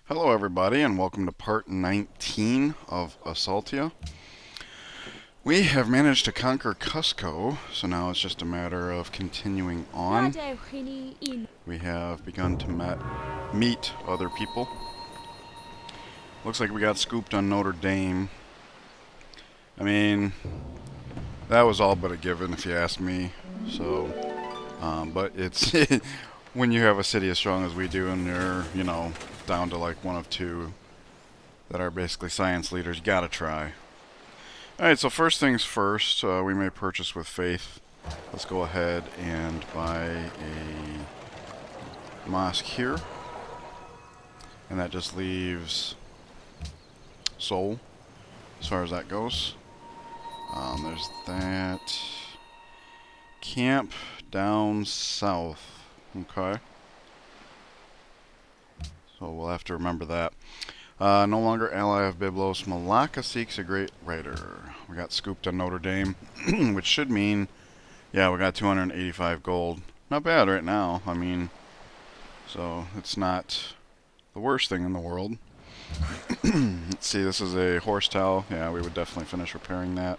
Hello everybody and welcome to part 19 of Assaltya. We have managed to conquer Cusco, so now it's just a matter of continuing on. We have begun to meet other people. Looks like we got scooped on Notre Dame. I mean, that was all but a given if you ask me. So, but it's when you have a city as strong as we do and you're, down to like one of two that are basically science leaders, you gotta try. Alright, so first things first, we may purchase with faith. Let's go ahead and buy a mosque here. And that just leaves Seoul, as far as that goes. There's that. Camp down south. Okay. So we'll have to remember that. No longer ally of Byblos. Malacca seeks a great writer. We got scooped on Notre Dame, which should mean, yeah, we got 285 gold. Not bad right now. I mean, so it's not the worst thing in the world. Let's see, this is a horse towel. Yeah, we would definitely finish repairing that.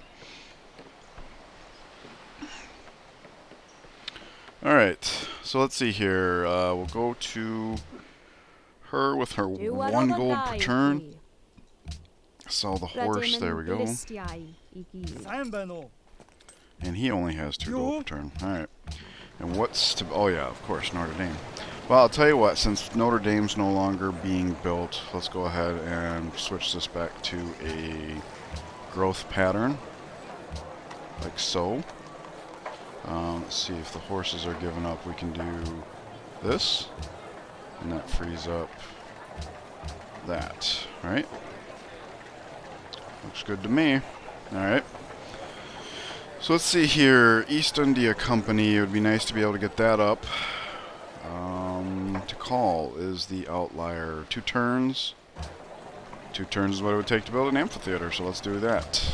Alright, so let's see here. We'll go to her with her 1 gold per turn. Sell the horse, there we go. And he only has 2 gold per turn. Alright. And what's to... oh yeah, of course, Notre Dame. Well, I'll tell you what, since Notre Dame's no longer being built, let's go ahead and switch this back to a growth pattern. Like so. Let's see if the horses are given up. We can do this. And that frees up that. Alright. Looks good to me. Alright. So let's see here. East India Company. It would be nice to be able to get that up. To call is the outlier. 2 turns. 2 turns is what it would take to build an amphitheater, so let's do that.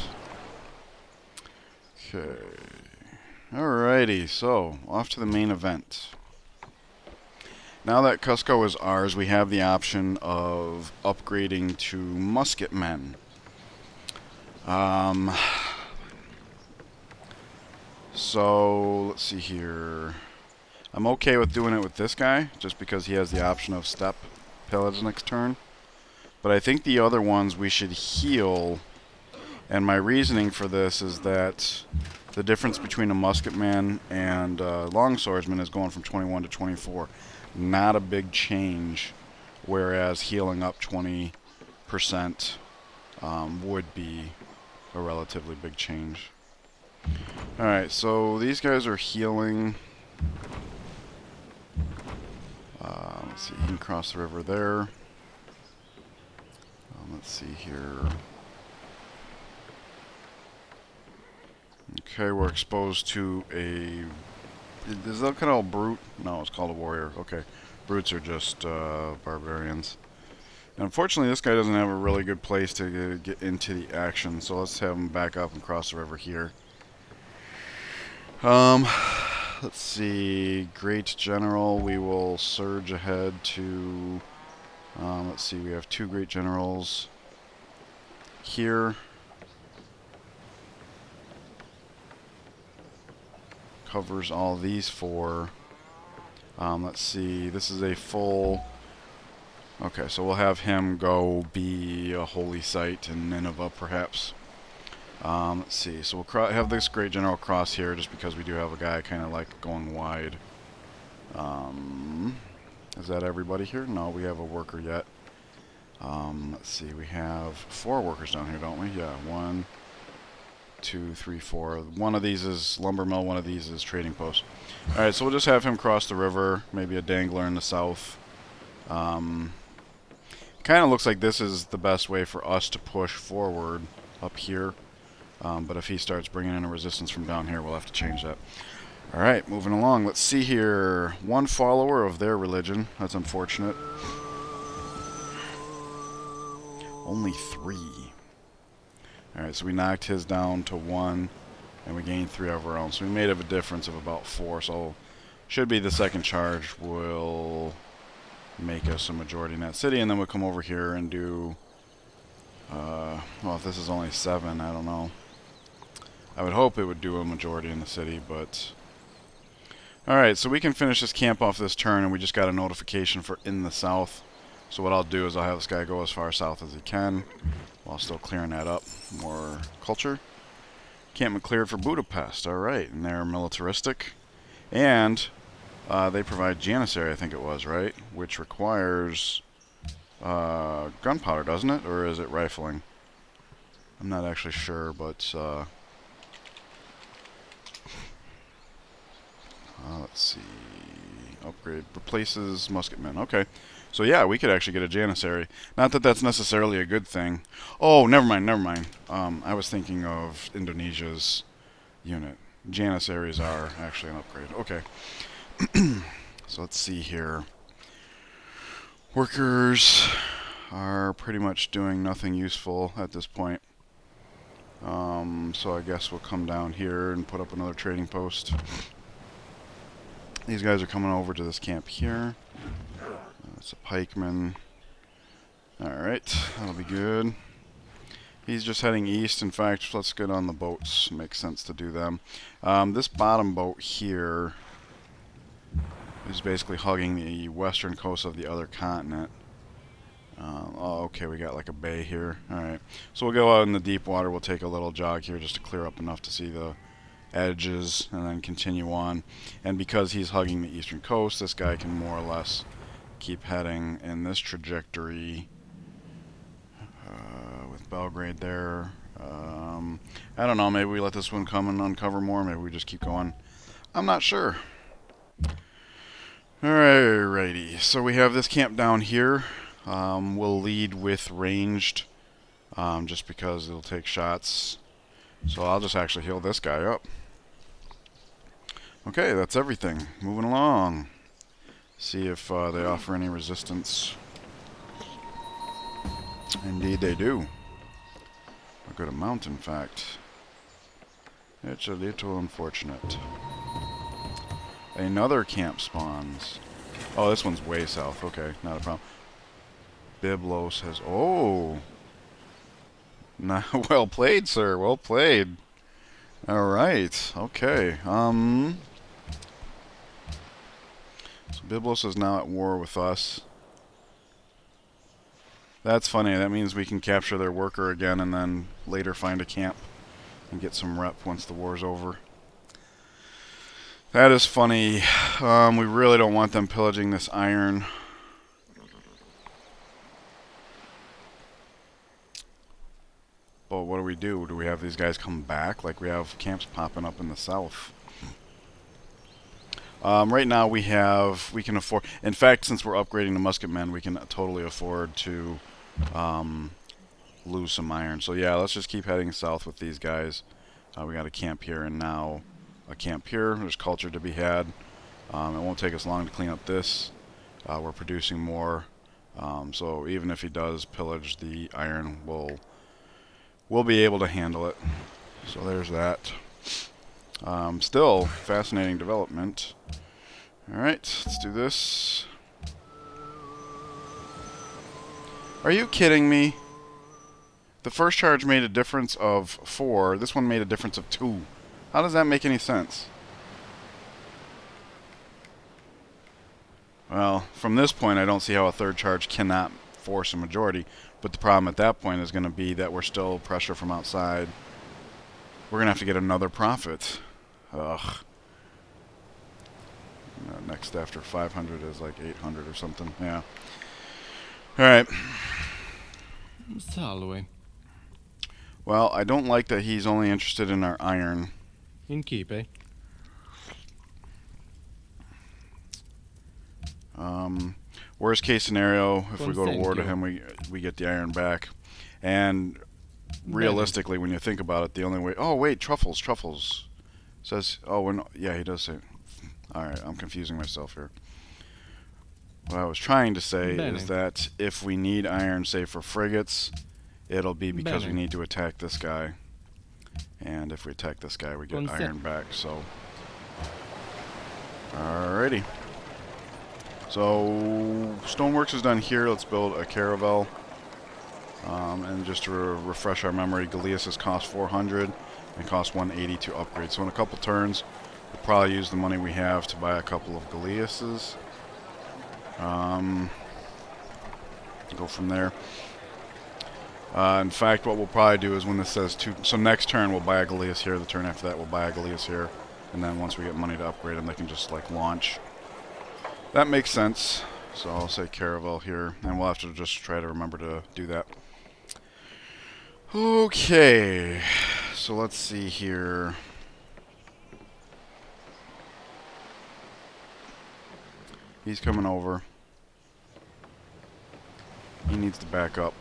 Okay. Alrighty, so off to the main event. Now that Cusco is ours, we have the option of upgrading to musketmen. So let's see here. I'm okay with doing it with this guy, just because he has the option of step pillage next turn. But I think the other ones we should heal. And my reasoning for this is that the difference between a musketman and a longswordsman is going from 21 to 24. Not a big change, whereas healing up 20% would be a relatively big change. Alright, so these guys are healing. Let's see, he can cross the river there. Let's see here. Okay, we're exposed to a... is that kind of a brute? No, it's called a warrior. Okay. Brutes are just barbarians. And unfortunately, this guy doesn't have a really good place to get into the action, so let's have him back up and cross the river here. Let's see. Great General, we will surge ahead to... let's see, we have 2 Great Generals here. Covers all these 4. Let's see, this is a full... okay, so we'll have him go be a holy site in Nineveh, perhaps. Let's see, so we'll have this Great General cross here, just because we do have a guy kind of like going wide. Is that everybody here? No, we have a worker yet. Let's see, we have 4 workers down here, don't we? Yeah, 1, 2, 3, 4. One of these is lumber mill, one of these is trading post. Alright, so we'll just have him cross the river, maybe a dangler in the south. Kind of looks like this is the best way for us to push forward up here. But if he starts bringing in a resistance from down here, we'll have to change that. Alright, moving along. Let's see here. 1 follower of their religion. That's unfortunate. Only 3. Alright, so we knocked his down to 1, and we gained 3 of our own. So we made a difference of about 4, so should be the second charge will make us a majority in that city, and then we'll come over here and do... well, if this is only 7, I don't know. I would hope it would do a majority in the city, but... Alright, so we can finish this camp off this turn, and we just got a notification for in the south. So what I'll do is I'll have this guy go as far south as he can, while still clearing that up. More culture. Encampment cleared for Budapest. Alright, and they're militaristic. And they provide Janissary, I think it was, right? Which requires gunpowder, doesn't it? Or is it rifling? I'm not actually sure, but... let's see. Upgrade. Replaces musketmen. Okay. So yeah, we could actually get a Janissary. Not that that's necessarily a good thing. Oh, never mind, never mind. I was thinking of Indonesia's unit. Janissaries are actually an upgrade. Okay. So let's see here. Workers are pretty much doing nothing useful at this point. So I guess we'll come down here and put up another trading post. These guys are coming over to this camp here. That's a pikeman. Alright, that'll be good. He's just heading east. In fact, let's get on the boats. Makes sense to do them. This bottom boat here is basically hugging the western coast of the other continent. Oh, okay, we got like a bay here. Alright, so we'll go out in the deep water. We'll take a little jog here just to clear up enough to see the edges and then continue on. And because he's hugging the eastern coast, this guy can more or less keep heading in this trajectory with Belgrade there. I don't know, maybe we let this one come and uncover more, maybe we just keep going. I'm not sure. Alrighty, so we have this camp down here. We'll lead with ranged, just because it'll take shots. So I'll just actually heal this guy up. Okay, that's everything. Moving along. See if they offer any resistance. Indeed they do. A good amount, in fact. It's a little unfortunate. Another camp spawns. Oh, this one's way south. Okay, not a problem. Byblos has... Oh! Well played, sir. Well played. Alright. Okay. So Byblos is now at war with us. That's funny. That means we can capture their worker again and then later find a camp and get some rep once the war's over. That is funny. We really don't want them pillaging this iron. But what do? Do we have these guys come back? Like we have camps popping up in the south. Right now we can afford... In fact, since we're upgrading the musketmen, we can totally afford to lose some iron. So yeah, let's just keep heading south with these guys. We got a camp here and now a camp here. There's culture to be had. It won't take us long to clean up this. We're producing more. So even if he does pillage the iron, we'll be able to handle it. So there's that. Still fascinating development. Alright, let's do this. Are you kidding me? The first charge made a difference of 4. This one made a difference of 2. How does that make any sense? Well, from this point, I don't see how a third charge cannot force a majority. But the problem at that point is going to be that we're still pressure from outside. We're going to have to get another profit. Ugh. Next after 500 is like 800 or something. Yeah. Alright. Salve. Well, I don't like that he's only interested in our iron. In keep, eh? Worst case scenario, if we go to war to him, we get the iron back. And realistically, when you think about it, the only way... Oh, wait, truffles. Says... Oh, yeah, he does say... Alright, I'm confusing myself here. What I was trying to say is that if we need iron, say, for frigates, it'll be because we need to attack this guy. And if we attack this guy, we get iron back, so... Alrighty. So, stoneworks is done here. Let's build a caravel. And just to refresh our memory, Galeases cost 400 and cost 180 to upgrade. So in a couple turns, we'll probably use the money we have to buy a couple of Galeases. Go from there. In fact, what we'll probably do is when this says two, so next turn we'll buy a Galeas here. The turn after that we'll buy a Galeas here, and then once we get money to upgrade them, they can just like launch. That makes sense. So I'll say caravel here, and we'll have to just try to remember to do that. Okay, so let's see here. He's coming over. He needs to back up.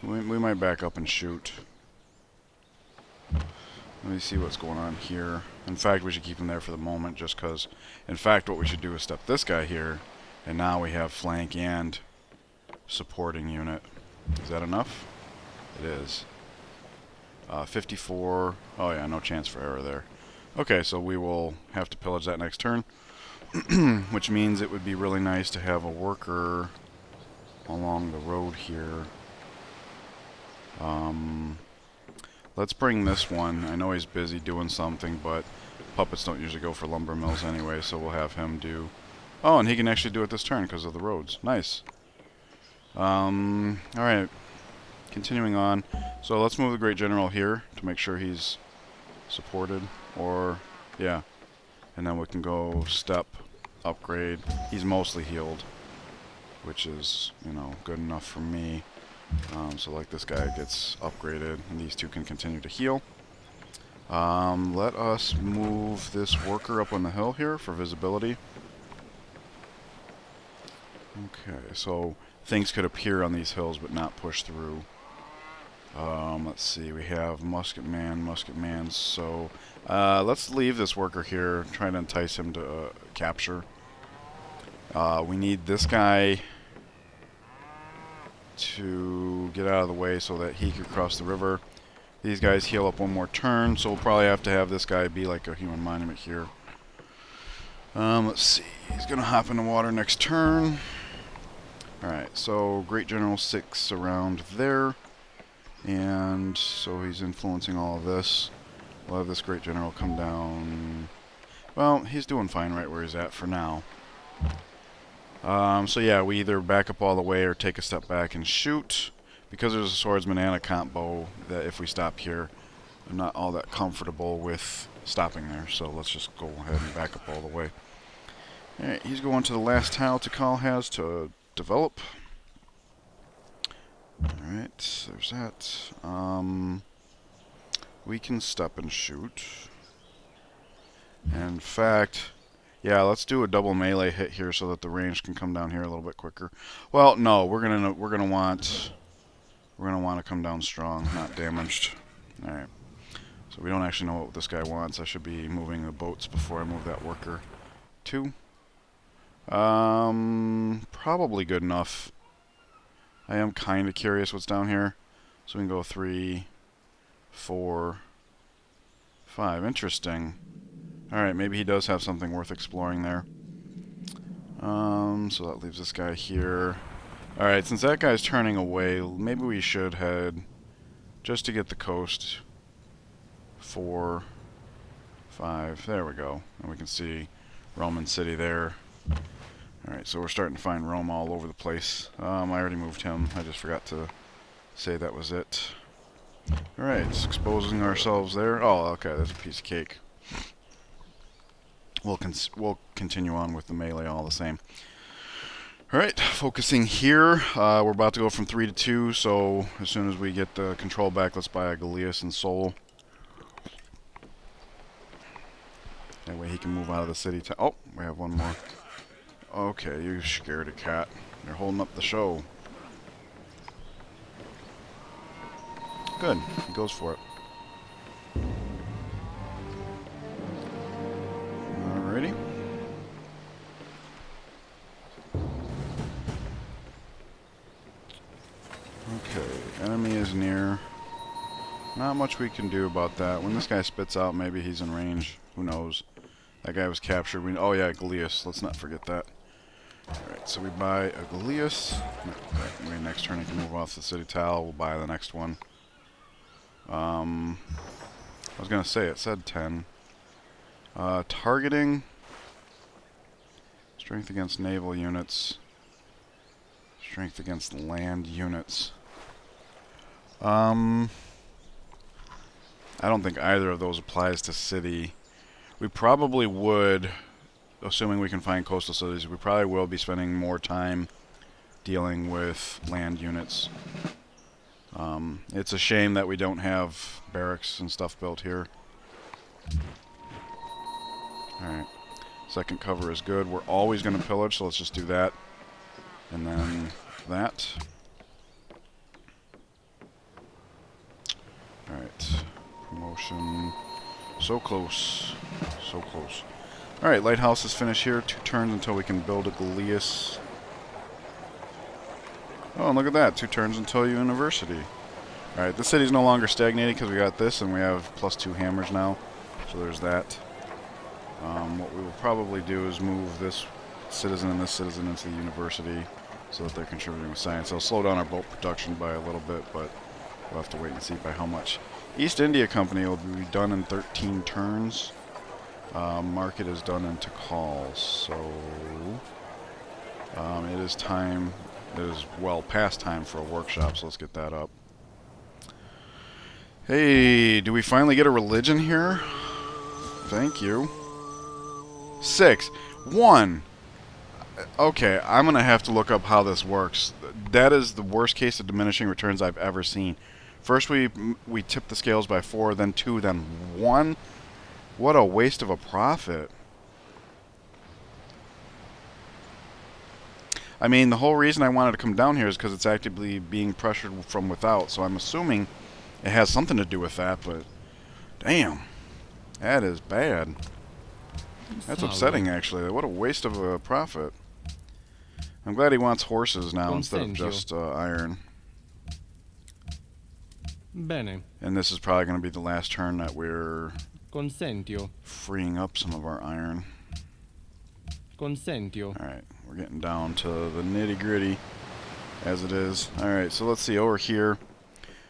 We might back up and shoot. Let me see what's going on here. In fact, we should keep him there for the moment, just because. In fact, what we should do is step this guy here, and now we have flank and supporting unit. Is that enough? It is. 54. Oh yeah, no chance for error there. Okay, so we will have to pillage that next turn, which means it would be really nice to have a worker along the road here. Let's bring this one. I know he's busy doing something, but puppets don't usually go for lumber mills anyway, so we'll have him do... Oh, and he can actually do it this turn because of the roads. Nice. Alright. Continuing on. So let's move the Great General here to make sure he's supported. Or, yeah. And then we can go step, upgrade. He's mostly healed, which is, you know, good enough for me. So like this guy gets upgraded, and these two can continue to heal. Let us move this worker up on the hill here for visibility. Okay, so things could appear on these hills but not push through. Let's see, we have musket man, so let's leave this worker here, try to entice him to capture. We need this guy to get out of the way so that he could cross the river. These guys heal up one more turn, so we'll probably have to have this guy be like a human monument here. Let's see, he's gonna hop in the water next turn. Alright, so Great General 6 around there, and so he's influencing all of this. We'll have this Great General come down. Well, he's doing fine right where he's at for now. So yeah, we either back up all the way or take a step back and shoot. Because there's a swordsman and a combo, that if we stop here, I'm not all that comfortable with stopping there. So let's just go ahead and back up all the way. Alright, he's going to the last tile Tikal has to develop. Alright, there's that. We can step and shoot. In fact... Yeah, let's do a double melee hit here so that the range can come down here a little bit quicker. Well, no, we're gonna want to come down strong, not damaged. All right. So we don't actually know what this guy wants. I should be moving the boats before I move that worker. 2. Probably good enough. I am kind of curious what's down here, so we can go 3, 4, 5. Interesting. Alright, maybe he does have something worth exploring there. So that leaves this guy here. Alright, since that guy's turning away, maybe we should head just to get the coast. 4, 5, there we go. And we can see Roman city there. Alright, so we're starting to find Rome all over the place. I already moved him. I just forgot to say that was it. Alright, exposing ourselves there. Oh, okay, that's a piece of cake. We'll continue on with the melee all the same. Alright, focusing here. We're about to go from 3 to 2, so as soon as we get the control back, let's buy a Galeas and Soul. That way he can move out of the city. Oh, we have one more. Okay, you scared a cat. You're holding up the show. Good, he goes for it. Alrighty. Okay, enemy is near. Not much we can do about that. When this guy spits out, maybe he's in range. Who knows? That guy was captured. Oh yeah, Galeas. Let's not forget that. Alright, so we buy a Galeas. Maybe next turn he can move off the city tile. We'll buy the next one. I was going to say, it said 10. Targeting. Strength against naval units. Strength against land units. I don't think either of those applies to city. We probably would, assuming we can find coastal cities, we probably will be spending more time dealing with land units. It's a shame that we don't have barracks and stuff built here. Alright. Second cover is good. We're always going to pillage, so let's just do that. And then that. Alright. Promotion. So close. So close. Alright, lighthouse is finished here. 2 turns until we can build a Galeas. Oh, and look at that. 2 turns until university. Alright, this city's no longer stagnating because we got this and we have +2 hammers now. So there's that. What we will probably do is move this citizen and this citizen into the university so that they're contributing with science. It'll slow down our boat production by a little bit, but we'll have to wait and see by how much. East India Company will be done in 13 turns. Market is done into calls, so it is time. It is well past time for a workshop, so let's get that up. Hey, do we finally get a religion here? Thank you. 6. 1. Okay, I'm going to have to look up how this works. That is the worst case of diminishing returns I've ever seen. First we tip the scales by 4, then 2, then 1. What a waste of a profit. I mean, the whole reason I wanted to come down here is because it's actively being pressured from without, so I'm assuming it has something to do with that, but damn. That is bad. That's upsetting, actually. What a waste of a profit. I'm glad he wants horses now instead of just iron. Bene. And this is probably going to be the last turn that we're Consentio. freeing up some of our iron. Consentio. Alright, we're getting down to the nitty-gritty as it is. Alright, so let's see, over here.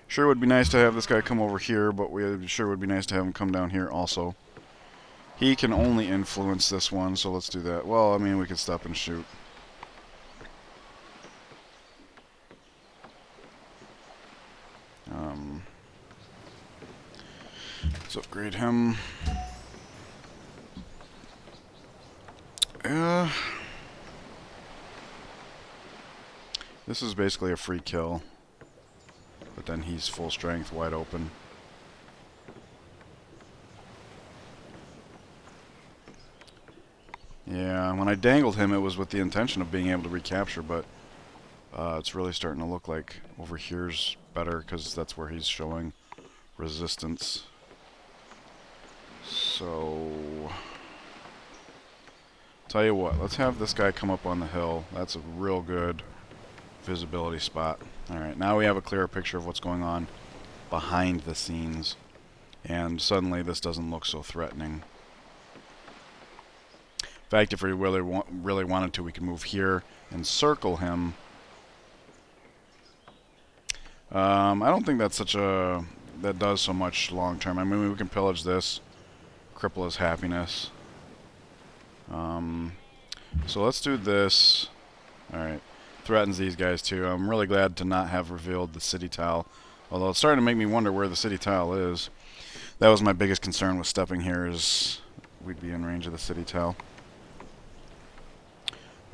Sure would be nice to have this guy come over here, but we sure would be nice to have him come down here also. He can only influence this one, so let's do that. Well, I mean, we could stop and shoot. Let's upgrade him. This is basically a free kill. But then he's full strength, wide open. Yeah, when I dangled him, it was with the intention of being able to recapture, but it's really starting to look like over here's better because that's where he's showing resistance. So, tell you what, let's have this guy come up on the hill. That's a real good visibility spot. Alright, now we have a clearer picture of what's going on behind the scenes. And suddenly this doesn't look so threatening. In fact, if we really wanted to, we could move here and circle him. I don't think that's that does so much long term. I mean, we can pillage this, cripple his happiness. So let's do this. Alright. Threatens these guys too. I'm really glad to not have revealed the city tile. Although it's starting to make me wonder where the city tile is. That was my biggest concern with stepping here, is we'd be in range of the city tile.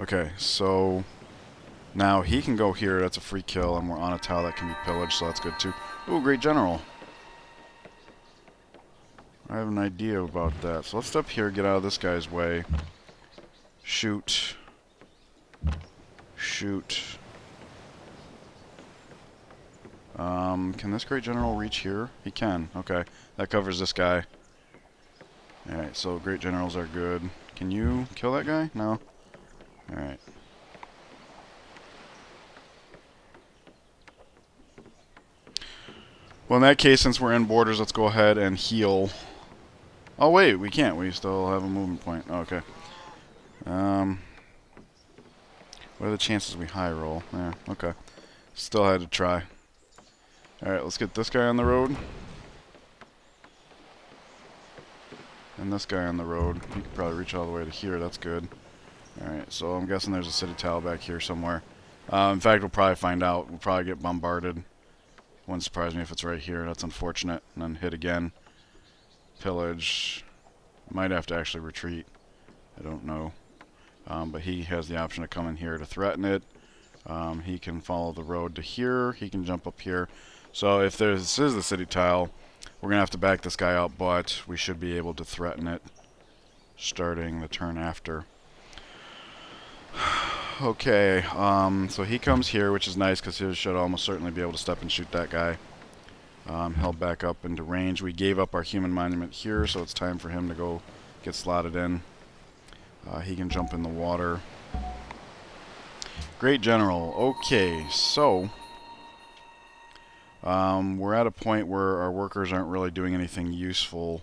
Okay, so now he can go here. That's a free kill, and we're on a tile that can be pillaged, so that's good too. Ooh, great general. I have an idea about that. So let's step here, get out of this guy's way. Shoot. Shoot. Can this great general reach here? He can. Okay. That covers this guy. Alright, so great generals are good. Can you kill that guy? No? Alright. Well, in that case, since we're in borders, let's go ahead and heal Oh wait, we can't. We still have a movement point. Oh, okay. What are the chances we high roll? Yeah, okay. Still had to try. Alright, let's get this guy on the road. And this guy on the road. He could probably reach all the way to here. That's good. Alright, so I'm guessing there's a city tile back here somewhere. In fact, we'll probably find out. We'll probably get bombarded. Wouldn't surprise me if it's right here. That's unfortunate. And then hit again. Pillage. Might have to actually retreat. I don't know. But he has the option to come in here to threaten it. He can follow the road to here. He can jump up here. So if this is the city tile, we're going to have to back this guy up, but we should be able to threaten it starting the turn after. Okay, so he comes here, which is nice because he should almost certainly be able to step and shoot that guy. Held back up into range. We gave up our human monument here, so it's time for him to go get slotted in. He can jump in the water. Great General. Okay, so we're at a point where our workers aren't really doing anything useful,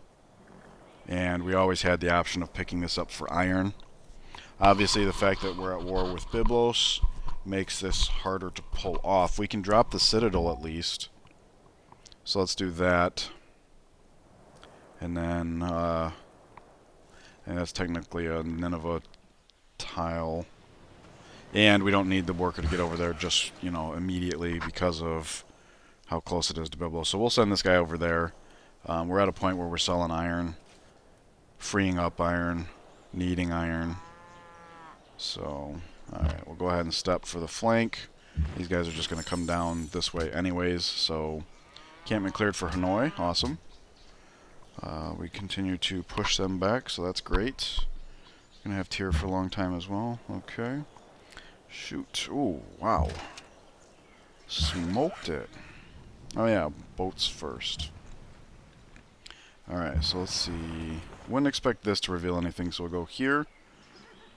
and we always had the option of picking this up for iron. Obviously, the fact that we're at war with Byblos makes this harder to pull off. We can drop the Citadel at least. So let's do that. And then, and that's technically a Nineveh tile. And we don't need the worker to get over there just, you know, immediately because of how close it is to Byblos. So we'll send this guy over there. We're at a point where we're selling iron, freeing up iron, needing iron. So, alright, we'll go ahead and step for the flank. These guys are just going to come down this way anyways, so campment cleared for Hanoi. Awesome. We continue to push them back, so that's great. Going to have tier for a long time as well. Okay. Shoot. Ooh, wow. Smoked it. Oh yeah, boats first. Alright, so let's see. Wouldn't expect this to reveal anything, so we'll go here.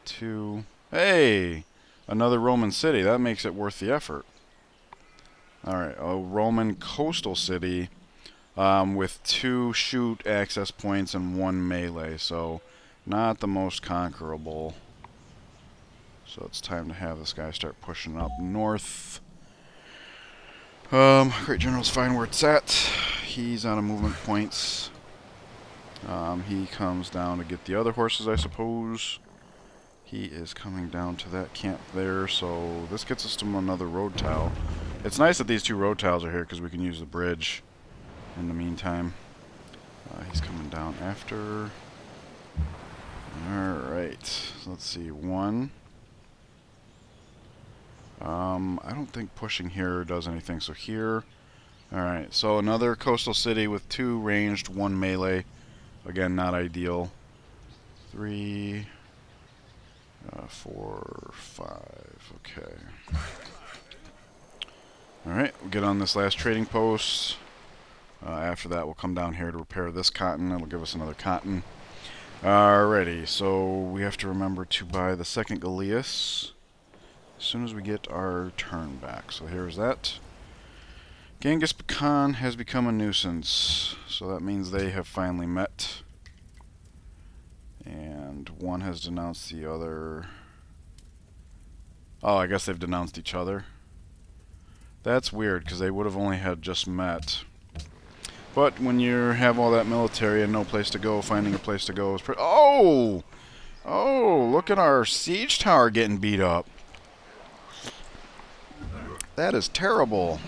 To... Hey! Another Roman city. That makes it worth the effort. Alright, a Roman coastal city with 2 shoot access points and 1 melee, so not the most conquerable. So it's time to have this guy start pushing up north. Great General's fine where it's at. He's out of movement points. He comes down to get the other horses, I suppose. He is coming down to that camp there, so this gets us to another road tile. It's nice that these 2 road tiles are here because we can use the bridge in the meantime. He's coming down after. Alright, so let's see. 1. I don't think pushing here does anything, so here. Alright, so another coastal city with 2 ranged, 1 melee. Again, not ideal. 3... 4, 5, okay. Alright, we'll get on this last trading post. After that, we'll come down here to repair this cotton. It'll give us another cotton. Alrighty, so we have to remember to buy the second Gallius as soon as we get our turn back. So here's that. Genghis Khan has become a nuisance, so that means they have finally met. And one has denounced the other. Oh, I guess they've denounced each other. That's weird, because they would have only had just met. But when you have all that military and no place to go, finding a place to go is pretty... Oh! Oh, look at our siege tower getting beat up. That is terrible.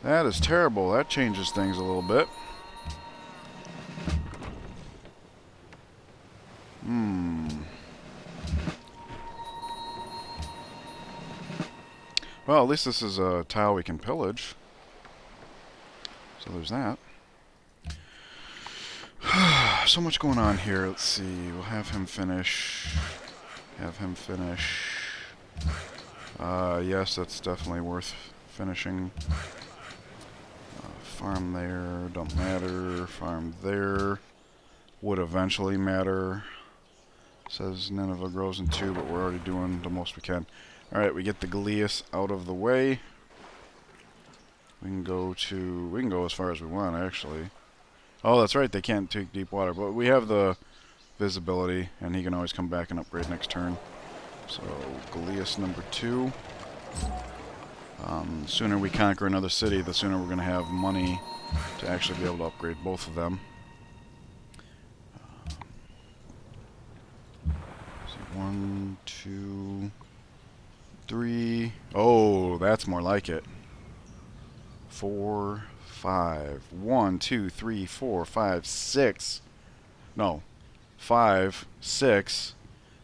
That is terrible. That changes things a little bit. Well, at least this is a tile we can pillage. So there's that. So much going on here. Let's see. We'll have him finish. Have him finish. Yes, that's definitely worth finishing. Farm there. Don't matter. Farm there. Would eventually matter. Says Nineveh grows in 2, but we're already doing the most we can. Alright, we get the Gallius out of the way. We can go as far as we want, actually. Oh, that's right. They can't take deep water, but we have the visibility, and he can always come back and upgrade next turn. So, Galeas number 2. The sooner we conquer another city, the sooner we're going to have money to actually be able to upgrade both of them. So 1, 2, 3. Oh, that's more like it. 4, 5. 1, 2, 3, 4, 5, 6. No. 5, 6.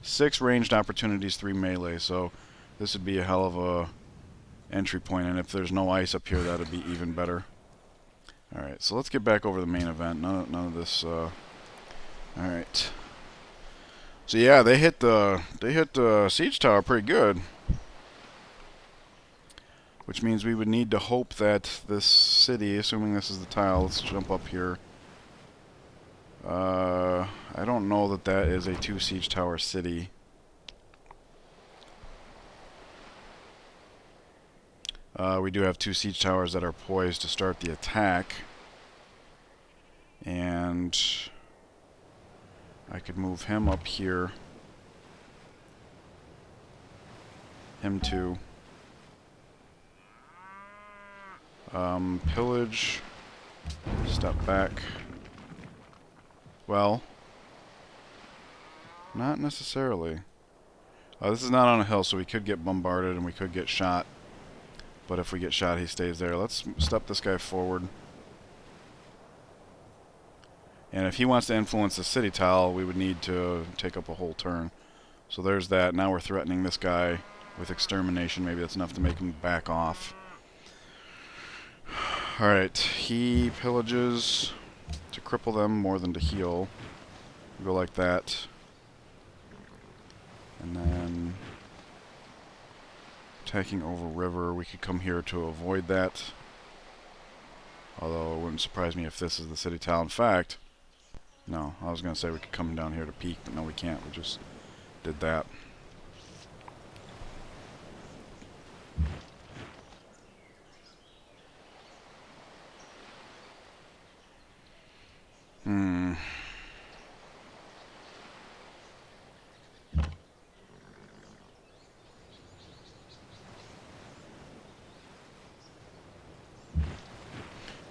6 ranged opportunities, 3 melee. So this would be a hell of a entry point, and if there's no ice up here, that'd be even better. Alright, so let's get back over the main event. None of this, alright. So yeah, they hit the siege tower pretty good. Which means we would need to hope that this city, assuming this is the tile, let's jump up here. I don't know that that is a 2 siege tower city. We do have 2 siege towers that are poised to start the attack. And I could move him up here. Him too. Pillage. Step back. Well, not necessarily. This is not on a hill, so we could get bombarded and we could get shot. But if we get shot, he stays there. Let's step this guy forward. And if he wants to influence the city tile, we would need to take up a whole turn. So there's that. Now we're threatening this guy with extermination. Maybe that's enough to make him back off. Alright, he pillages to cripple them more than to heal. Go like that. And then attacking over river, we could come here to avoid that. Although it wouldn't surprise me if this is the city tile. In fact, no, I was going to say we could come down here to peek, but no, we can't. We just did that.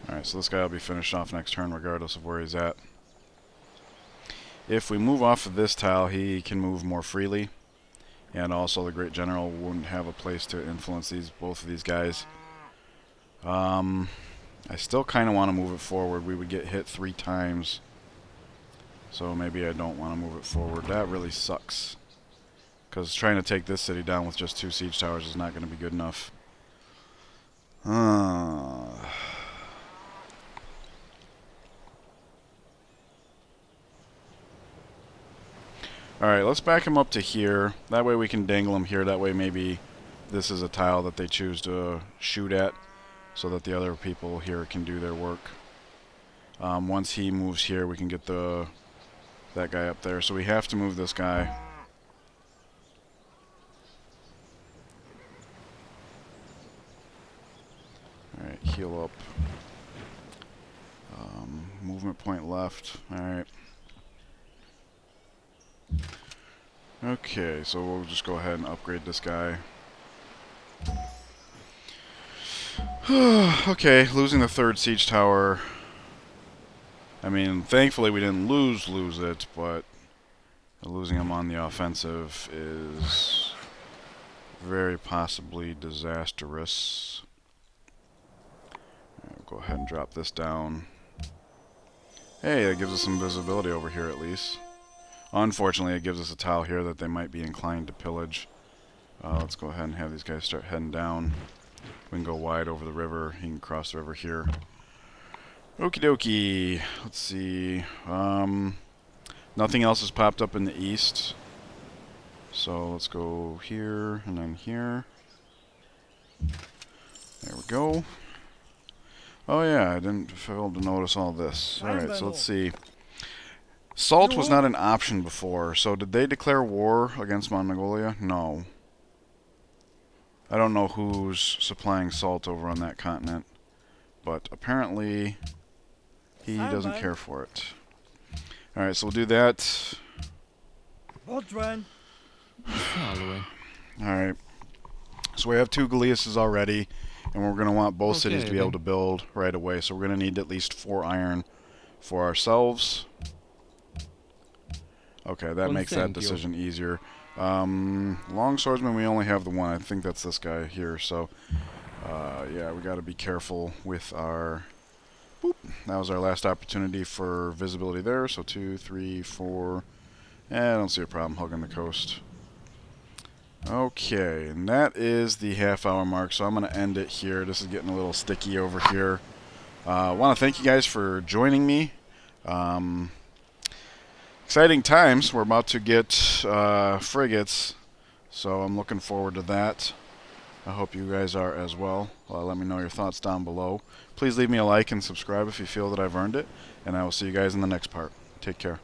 Alright, so this guy will be finished off next turn regardless of where he's at. If we move off of this tile, he can move more freely. And also the Great General wouldn't have a place to influence both of these guys. I still kind of want to move it forward. We would get hit 3 times. So maybe I don't want to move it forward. That really sucks. Because trying to take this city down with just 2 siege towers is not going to be good enough. Alright, let's back him up to here. That way we can dangle him here. That way maybe this is a tile that they choose to shoot at, so that the other people here can do their work. Once he moves here, we can get that guy up there. So we have to move this guy. Alright, heal up. Movement point left. Alright. Okay, so we'll just go ahead and upgrade this guy. Okay, losing the 3rd siege tower. I mean, thankfully we didn't lose it, but losing him on the offensive is very possibly disastrous. We'll go ahead and drop this down. Hey, that gives us some visibility over here at least. Unfortunately, it gives us a tile here that they might be inclined to pillage. Let's go ahead and have these guys start heading down. We can go wide over the river. He can cross the river here. Okie dokie. Let's see. Nothing else has popped up in the east. So let's go here and then here. There we go. Oh yeah, I didn't fail to notice all this. Alright, so let's see. Salt was not an option before, so did they declare war against Mongolia? No. I don't know who's supplying salt over on that continent, but apparently He doesn't care for it. Alright, so we'll do that. Frontline. Salve. Alright. So we have 2 Galeases already, and we're going to want both cities to be then. able to build right away. So we're going to need at least 4 iron for ourselves. Okay, that makes that Consentio. decision easier. Long swordsman, we only have the one. I think that's this guy here. So, yeah, we got to be careful with our... Boop. That was our last opportunity for visibility there. So 2, 3, 4. I don't see a problem hugging the coast. Okay, and that is the half-hour mark. So I'm going to end it here. This is getting a little sticky over here. I want to thank you guys for joining me. Exciting times. We're about to get frigates, so I'm looking forward to that. I hope you guys are as well. Let me know your thoughts down below. Please leave me a like and subscribe if you feel that I've earned it, and I will see you guys in the next part. Take care.